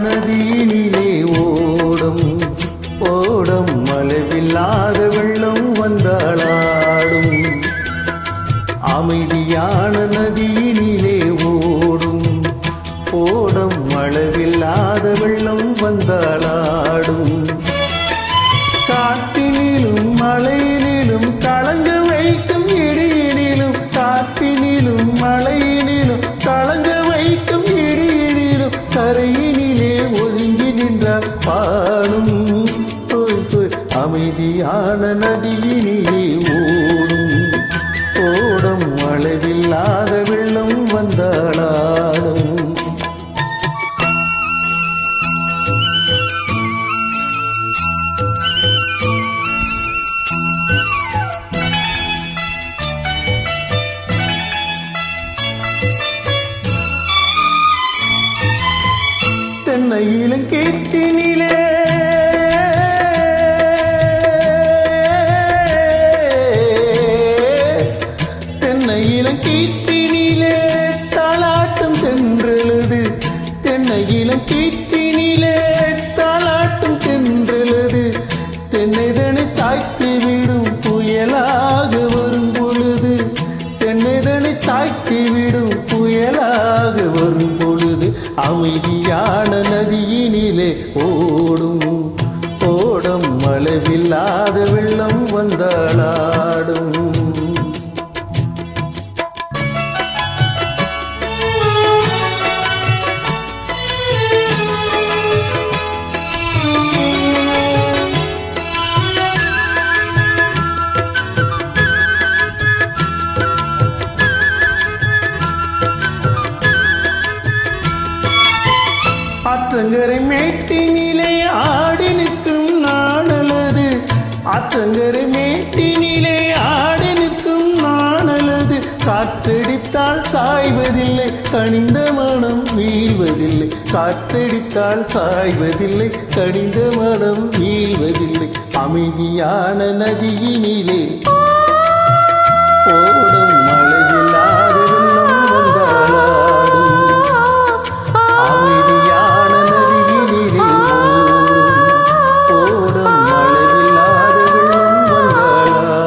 நதியினிலே ஓடும் ஓடும் அளவில்லாத வெள்ளம் வந்தாளாடும். அமைதியான நதியினிலே ஓடும் ஓடும் அளவில்லாத வெள்ளம் வந்தாளாடும். காற்றினிலும் மழையினிலும் கலங்க வைக்கும் இடியினிலும், காற்றினிலும் மழையினிலும் கலங்க வைக்கும் இடியினிலும், கரையினிலே ஒதுங்கி நின்றார் பாடும். அமைதியான நதியினிலே ஓடும் ஓடும் அளவில்லாத வெள்ளம் வந்தாளாடும். தென்னையிலும் கேற்றினிலே தென்னையிலும் கீற்றினிலே தாளாட்டும் தென்றெழுது, தென்னையிலும் கீற்றினிலே தாளாட்டும் தென்றெழுது, தென்னைதனை சாய்த்து விடும் புயலாக வரும் பொழுது, தென்னைதனை சாய்த்து விடும் புயலாக வரும் பொழுது, அமைதியான நதியினிலே ஓடும் ஓடும் அளவில்லாத வெள்ளம் வந்தாளாடும். ஆற்றங்கரை மேட்டினிலே ஆடி நிற்கும் நாணலது, ஆற்றங்கரை மேட்டினிலே ஆடி நிற்கும் நாணலது, காற்றடித்தால் சாய்வதில்லை கனிந்த மனம் வீழ்வதில்லை, காற்றடித்தால் சாய்வதில்லை கனிந்த மனம் வீழ்வதில்லை. அமைதியான நதியினிலே ஓடும் அளவில்லாத வெள்ளம் வந்தாளாடும். அமைதியான நதியினிலே ஓடும் அளவில்லாத வெள்ளம் வந்தாளாடும்.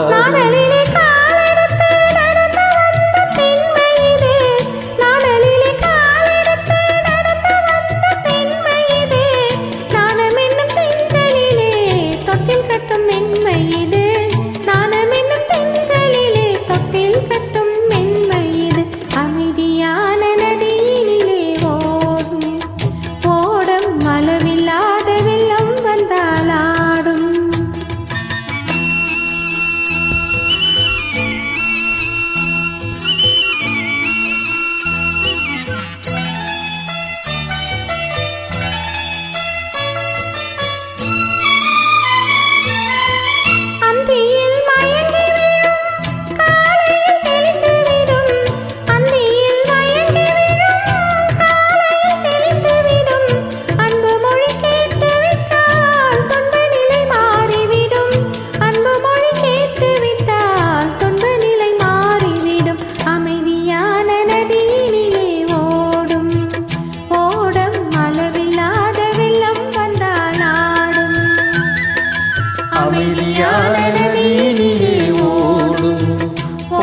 அமைதியான நதியினிலே ஓடும்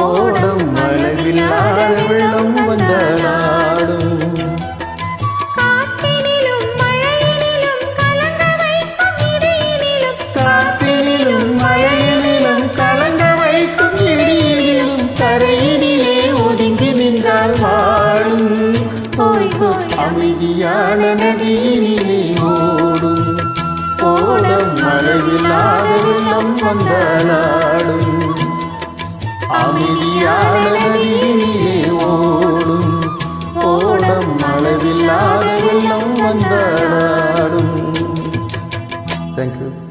ஓடும் அளவில்லாத வெள்ளம் வந்தாளாடும். காற்றினிலும் மழையினிலும் கலங்க வைக்கும் இடியினிலும், காற்றினிலும் மழையினிலும் கலங்க வைக்கும் இடியினிலும், கரையினிலே ஒதுங்கி நின்றால் வாழும். அமைதியான நதியினிலே ஓடும் ஓடும் அளவில்லாத வெள்ளம் வந்தாளாடும். அமைதியான நதியினிலே ஓடும் ஓடும் அளவில்லாத வெள்ளம் வந்தாளாடும். Thank you.